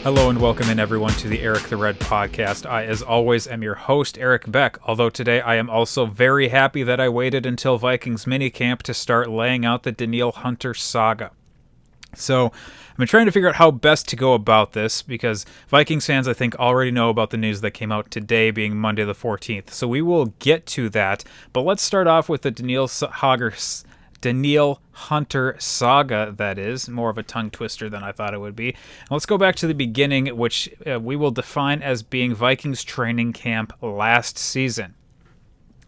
Hello and welcome in everyone to the Eric the Red podcast. I, as always, am your host, Eric Beck, although today I am also very happy that I waited until Vikings minicamp to start laying out the Danielle Hunter saga. So, I've been trying to figure out how best to go about this, because Vikings fans, I think, already know about the news that came out today, being Monday the 14th. So we will get to that, but let's start off with the Danielle Hunter saga, that is. More of a tongue twister than I thought it would be. And let's go back to the beginning, which we will define as being Vikings training camp last season.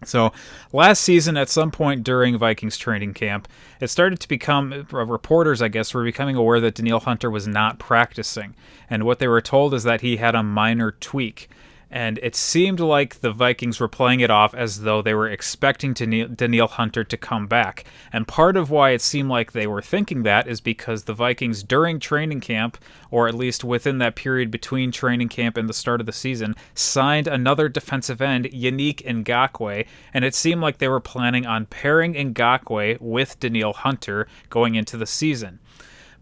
So, last season, at some point during Vikings training camp, it started to become, reporters, I guess, were becoming aware that Danielle Hunter was not practicing. And what they were told is that he had a minor tweak. And it seemed like the Vikings were playing it off as though they were expecting Danielle Hunter to come back. And part of why it seemed like they were thinking that is because the Vikings, during training camp, or at least within that period between training camp and the start of the season, signed another defensive end, Yannick Ngakoue, and it seemed like they were planning on pairing Ngakoue with Danielle Hunter going into the season.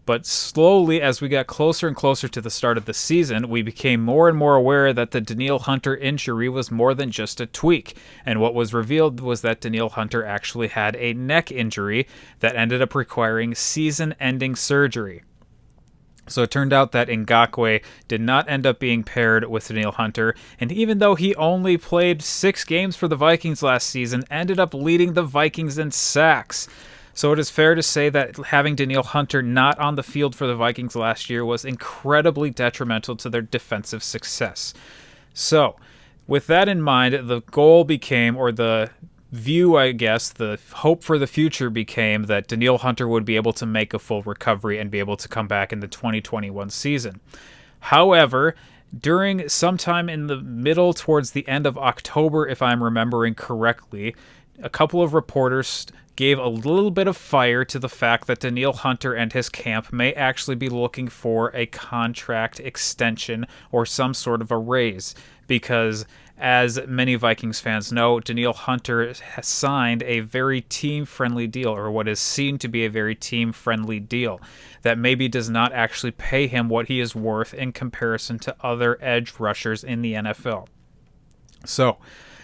But slowly, as we got closer and closer to the start of the season, we became more and more aware that the Danielle Hunter injury was more than just a tweak. And what was revealed was that Danielle Hunter actually had a neck injury that ended up requiring season-ending surgery. So it turned out that Ngakoue did not end up being paired with Danielle Hunter, and even though he only played 6 games for the Vikings last season, ended up leading the Vikings in sacks. So it is fair to say that having Danielle Hunter not on the field for the Vikings last year was incredibly detrimental to their defensive success. So, with that in mind, the goal became, or the view, I guess, the hope for the future became that Danielle Hunter would be able to make a full recovery and be able to come back in the 2021 season. However, during sometime in the middle towards the end of October, if I'm remembering correctly, a couple of reporters gave a little bit of fire to the fact that Danielle Hunter and his camp may actually be looking for a contract extension or some sort of a raise, because as many Vikings fans know, Danielle Hunter has signed a very team-friendly deal, or what is seen to be a very team-friendly deal, that maybe does not actually pay him what he is worth in comparison to other edge rushers in the NFL. So,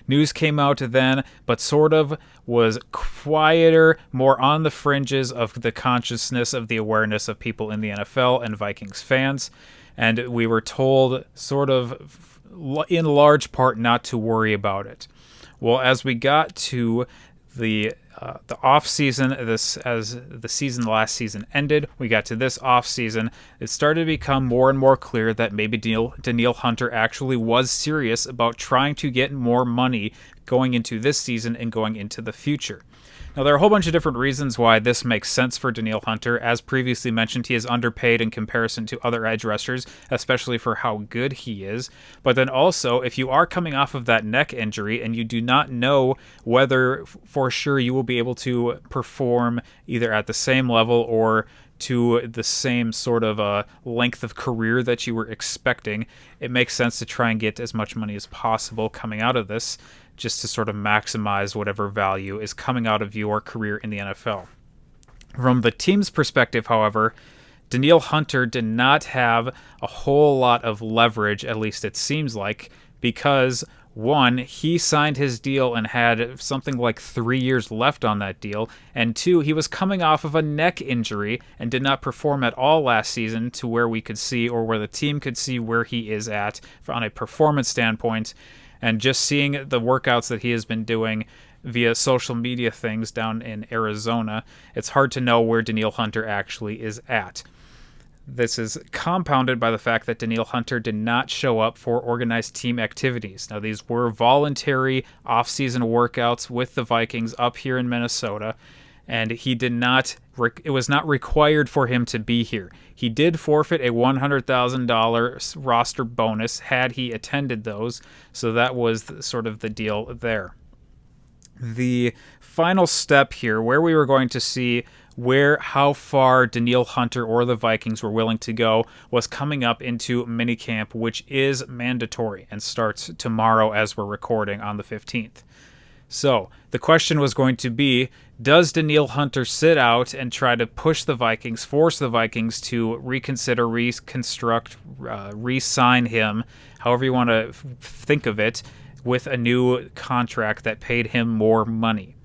news came out then, but sort of was quieter, more on the fringes of the consciousness of the awareness of people in the NFL and Vikings fans. And we were told, sort of in large part, not to worry about it. Well, as we got to the off season, as the last season ended, we got to this off season. It started to become more and more clear that maybe Danielle Hunter actually was serious about trying to get more money going into this season and going into the future. Now, there are a whole bunch of different reasons why this makes sense for Danielle Hunter. As previously mentioned, he is underpaid in comparison to other edge rushers, especially for how good he is. But then also, if you are coming off of that neck injury and you do not know whether for sure you will be able to perform either at the same level or to the same sort of length of career that you were expecting, it makes sense to try and get as much money as possible coming out of this, just to sort of maximize whatever value is coming out of your career in the NFL. From the team's perspective, however, Danielle Hunter did not have a whole lot of leverage, at least it seems like, because, one, he signed his deal and had something like 3 years left on that deal, and two, he was coming off of a neck injury and did not perform at all last season to where we could see, or where the team could see where he is at on a performance standpoint. And just seeing the workouts that he has been doing via social media things down in Arizona, it's hard to know where Danielle Hunter actually is at. This is compounded by the fact that Danielle Hunter did not show up for organized team activities. Now, these were voluntary off-season workouts with the Vikings up here in Minnesota, and it was not required for him to be here. He did forfeit a $100,000 roster bonus had he attended those, so that was sort of the deal there. The final step here, where we were going to see how far Danielle Hunter or the Vikings were willing to go, was coming up into minicamp, which is mandatory and starts tomorrow as we're recording on the 15th. So the question was going to be, does Danielle Hunter sit out and try to push the Vikings, force the Vikings to reconsider, reconstruct, re-sign him, however you want to think of it, with a new contract that paid him more money?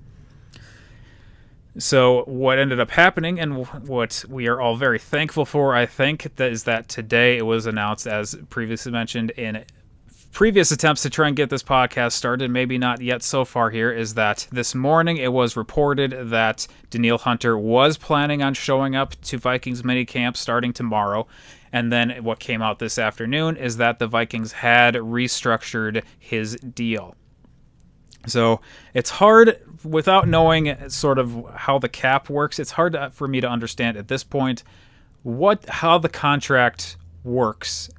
So what ended up happening, and what we are all very thankful for, I think, is that today it was announced, as previously mentioned in previous attempts to try and get this podcast started, maybe not yet so far here, is that this morning it was reported that Danielle Hunter was planning on showing up to Vikings minicamp starting tomorrow. And then what came out this afternoon is that the Vikings had restructured his deal. So it's hard, without knowing sort of how the cap works, it's hard for me to understand at this point how the contract works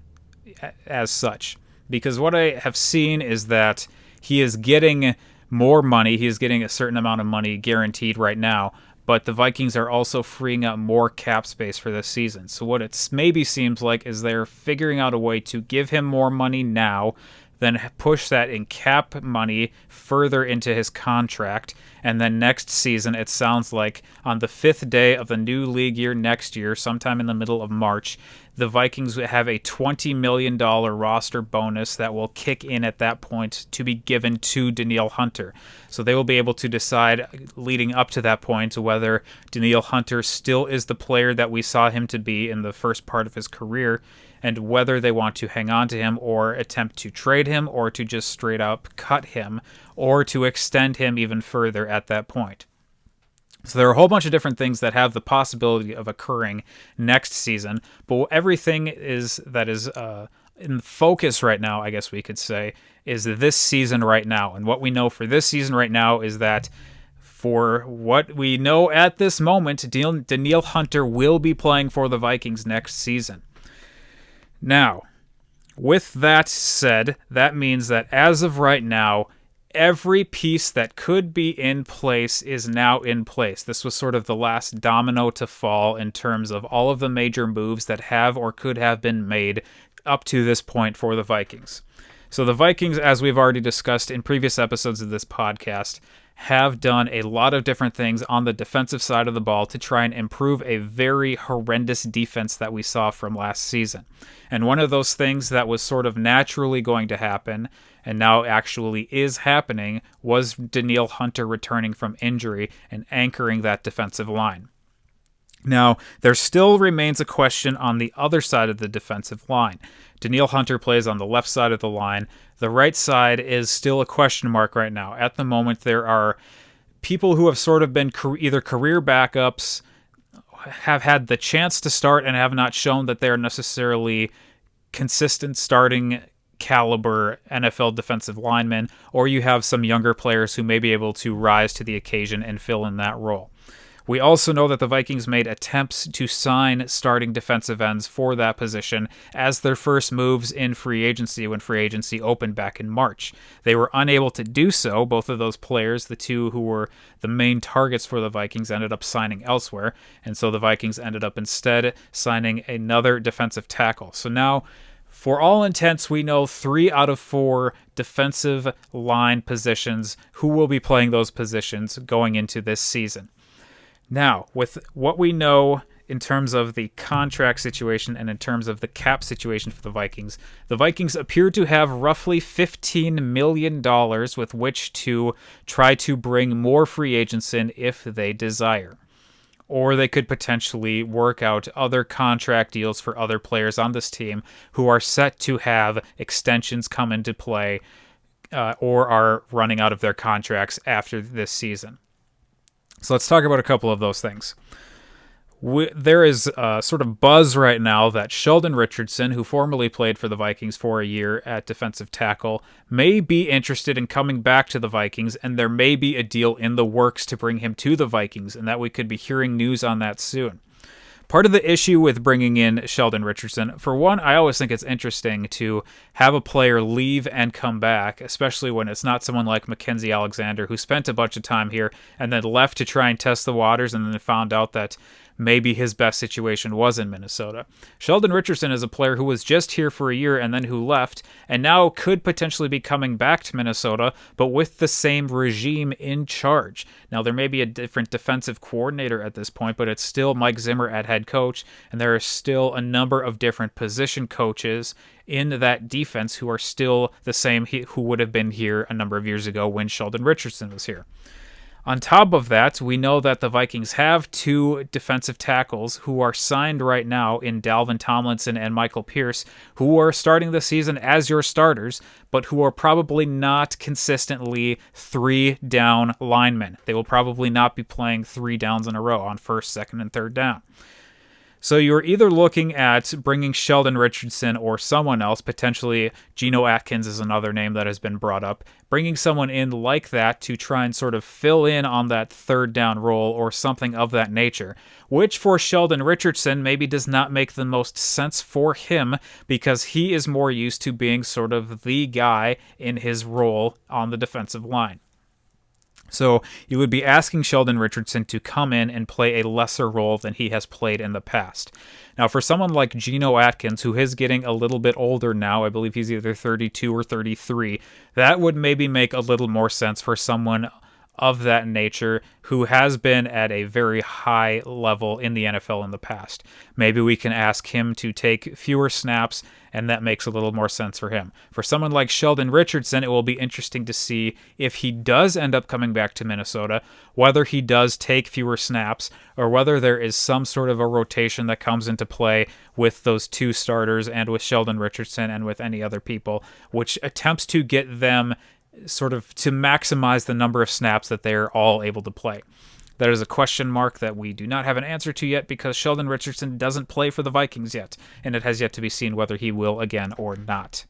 as such. Because what I have seen is that he is getting more money. He is getting a certain amount of money guaranteed right now. But the Vikings are also freeing up more cap space for this season. So what it maybe seems like is they're figuring out a way to give him more money now, then push that in cap money further into his contract. And then next season, it sounds like on the 5th day of the new league year next year, sometime in the middle of March, the Vikings have a $20 million roster bonus that will kick in at that point to be given to Danielle Hunter. So they will be able to decide leading up to that point whether Danielle Hunter still is the player that we saw him to be in the first part of his career, and whether they want to hang on to him or attempt to trade him or to just straight up cut him or to extend him even further at that point. So there are a whole bunch of different things that have the possibility of occurring next season, but everything that is in focus right now, I guess we could say, is this season right now. And what we know for this season right now is that for what we know at this moment, Danielle Hunter will be playing for the Vikings next season. Now, with that said, that means that as of right now, every piece that could be in place is now in place. This was sort of the last domino to fall in terms of all of the major moves that have or could have been made up to this point for the Vikings. So the Vikings, as we've already discussed in previous episodes of this podcast, have done a lot of different things on the defensive side of the ball to try and improve a very horrendous defense that we saw from last season. And one of those things that was sort of naturally going to happen, and now actually is happening, was Danielle Hunter returning from injury and anchoring that defensive line. Now, there still remains a question on the other side of the defensive line. Danielle Hunter plays on the left side of the line. The right side is still a question mark right now. At the moment, there are people who have sort of been either career backups, have had the chance to start, and have not shown that they are necessarily consistent starting caliber NFL defensive linemen, or you have some younger players who may be able to rise to the occasion and fill in that role. We also know that the Vikings made attempts to sign starting defensive ends for that position as their first moves in free agency when free agency opened back in March. They were unable to do so. Both of those players, the two who were the main targets for the Vikings, ended up signing elsewhere, and so the Vikings ended up instead signing another defensive tackle. So now, for all intents, we know 3 out of 4 defensive line positions who will be playing those positions going into this season. Now, with what we know in terms of the contract situation and in terms of the cap situation for the Vikings appear to have roughly $15 million with which to try to bring more free agents in if they desire. Or they could potentially work out other contract deals for other players on this team who are set to have extensions come into play or are running out of their contracts after this season. So let's talk about a couple of those things. There is sort of buzz right now that Sheldon Richardson, who formerly played for the Vikings for a year at defensive tackle, may be interested in coming back to the Vikings, and there may be a deal in the works to bring him to the Vikings, and that we could be hearing news on that soon. Part of the issue with bringing in Sheldon Richardson, for one, I always think it's interesting to have a player leave and come back, especially when it's not someone like Mackenzie Alexander, who spent a bunch of time here and then left to try and test the waters and then found out that maybe his best situation was in Minnesota. Sheldon Richardson is a player who was just here for a year and then who left, and now could potentially be coming back to Minnesota, but with the same regime in charge. Now, there may be a different defensive coordinator at this point, but it's still Mike Zimmer at head coach, and there are still a number of different position coaches in that defense who are still the same who would have been here a number of years ago when Sheldon Richardson was here. On top of that, we know that the Vikings have two defensive tackles who are signed right now in Dalvin Tomlinson and Michael Pierce, who are starting the season as your starters, but who are probably not consistently 3-down linemen. They will probably not be playing 3 downs in a row on first, second, and third down. So you're either looking at bringing Sheldon Richardson or someone else, potentially Geno Atkins is another name that has been brought up, bringing someone in like that to try and sort of fill in on that third down role or something of that nature, which for Sheldon Richardson maybe does not make the most sense for him because he is more used to being sort of the guy in his role on the defensive line. So you would be asking Sheldon Richardson to come in and play a lesser role than he has played in the past. Now, for someone like Geno Atkins, who is getting a little bit older now, I believe he's either 32 or 33, that would maybe make a little more sense for someone of that nature who has been at a very high level in the NFL in the past. Maybe we can ask him to take fewer snaps, and that makes a little more sense for him. For someone like Sheldon Richardson, it will be interesting to see if he does end up coming back to Minnesota, whether he does take fewer snaps, or whether there is some sort of a rotation that comes into play with those two starters and with Sheldon Richardson and with any other people, which attempts to get them sort of to maximize the number of snaps that they're all able to play. That is a question mark that we do not have an answer to yet because Sheldon Richardson doesn't play for the Vikings yet, and it has yet to be seen whether he will again or not.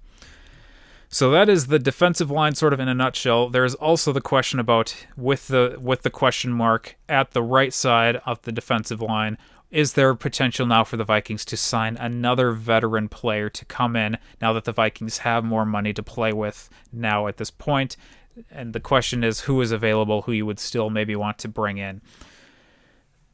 So that is the defensive line sort of in a nutshell. There's also the question about, with the question mark at the right side of the defensive line, is there potential now for the Vikings to sign another veteran player to come in now that the Vikings have more money to play with now at this point? And the question is who is available, who you would still maybe want to bring in.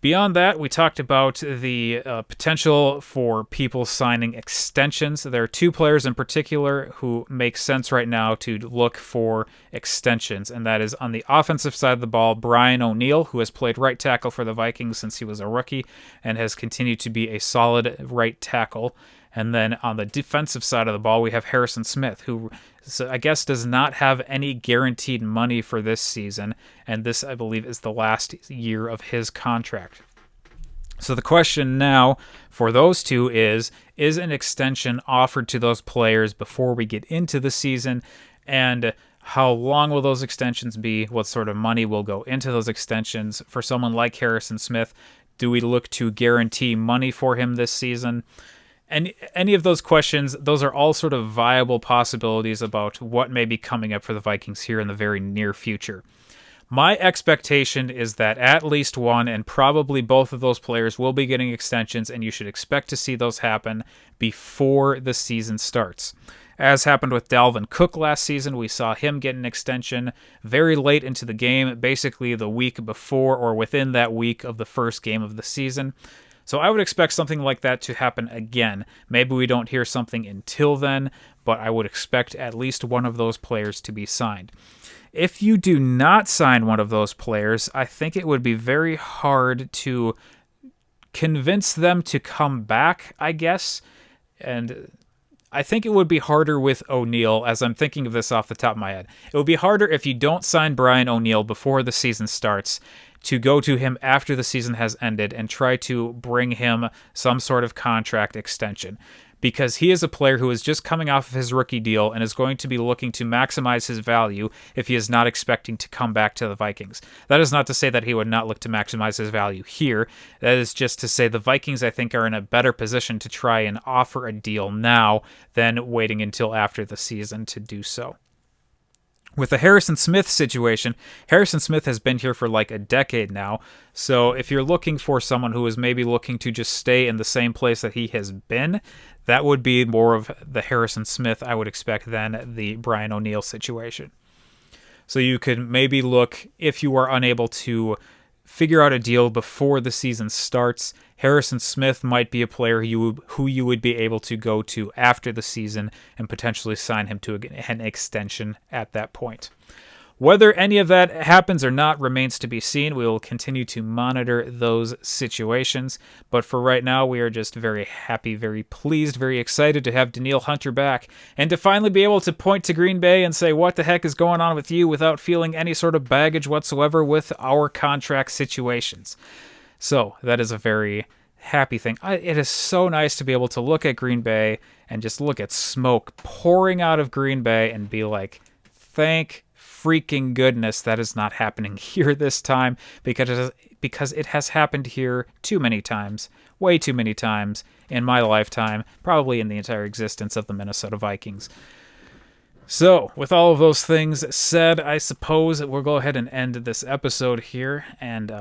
Beyond that, we talked about the potential for people signing extensions. There are two players in particular who make sense right now to look for extensions, and that is on the offensive side of the ball, Brian O'Neill, who has played right tackle for the Vikings since he was a rookie and has continued to be a solid right tackle. And then on the defensive side of the ball, we have Harrison Smith, who I guess does not have any guaranteed money for this season, and this, I believe, is the last year of his contract. So the question now for those two is an extension offered to those players before we get into the season, and how long will those extensions be? What sort of money will go into those extensions? For someone like Harrison Smith, do we look to guarantee money for him this season? And any of those questions, those are all sort of viable possibilities about what may be coming up for the Vikings here in the very near future. My expectation is that at least one and probably both of those players will be getting extensions, and you should expect to see those happen before the season starts. As happened with Dalvin Cook last season, we saw him get an extension very late into the game, basically the week before or within that week of the first game of the season. So I would expect something like that to happen again. Maybe we don't hear something until then, but I would expect at least one of those players to be signed. If you do not sign one of those players, I think it would be very hard to convince them to come back, I guess. And I think it would be harder with O'Neill, as I'm thinking of this off the top of my head. It would be harder if you don't sign Brian O'Neill before the season starts, to go to him after the season has ended and try to bring him some sort of contract extension. Because he is a player who is just coming off of his rookie deal and is going to be looking to maximize his value if he is not expecting to come back to the Vikings. That is not to say that he would not look to maximize his value here. That is just to say the Vikings, I think, are in a better position to try and offer a deal now than waiting until after the season to do so. With the Harrison Smith situation, Harrison Smith has been here for like a decade now, so if you're looking for someone who is maybe looking to just stay in the same place that he has been, that would be more of the Harrison Smith I would expect than the Brian O'Neill situation. So you could maybe look, if you are unable to figure out a deal before the season starts. Harrison Smith might be a player who you would be able to go to after the season and potentially sign him to an extension at that point. Whether any of that happens or not remains to be seen. We will continue to monitor those situations. But for right now, we are just very happy, very pleased, very excited to have Danielle Hunter back and to finally be able to point to Green Bay and say, what the heck is going on with you, without feeling any sort of baggage whatsoever with our contract situations. So that is a very happy thing. It is so nice to be able to look at Green Bay and just look at smoke pouring out of Green Bay and be like, thank freaking goodness that is not happening here this time, because it has happened here too many times, way too many times in my lifetime, probably in the entire existence of the Minnesota Vikings. So, with all of those things said, I suppose we'll go ahead and end this episode here, and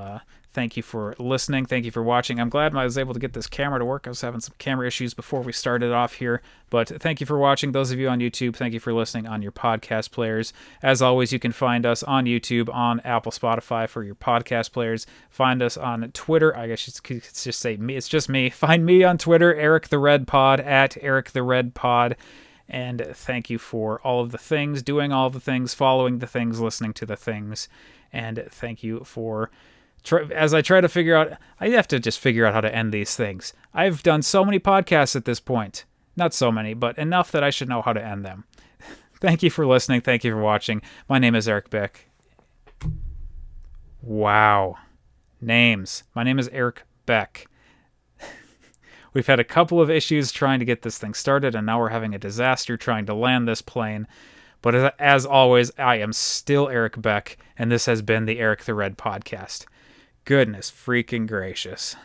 thank you for listening. Thank you for watching. I'm glad I was able to get this camera to work. I was having some camera issues before we started off here. But thank you for watching. Those of you on YouTube, thank you for listening on your podcast players. As always, you can find us on YouTube, on Apple, Spotify for your podcast players. Find us on Twitter. I guess it's just say me. It's just me. Find me on Twitter, Eric the Red Pod, at Eric the Red Pod. And thank you for all of the things, doing all the things, following the things, listening to the things. And thank you for... as I try to figure out, I have to just figure out how to end these things. I've done so many podcasts at this point. Not so many, but enough that I should know how to end them. Thank you for listening. Thank you for watching. My name is Eric Beck. Wow. Names. My name is Eric Beck. We've had a couple of issues trying to get this thing started, and now we're having a disaster trying to land this plane. But as always, I am still Eric Beck, and this has been the Eric the Red Podcast. Goodness freaking gracious.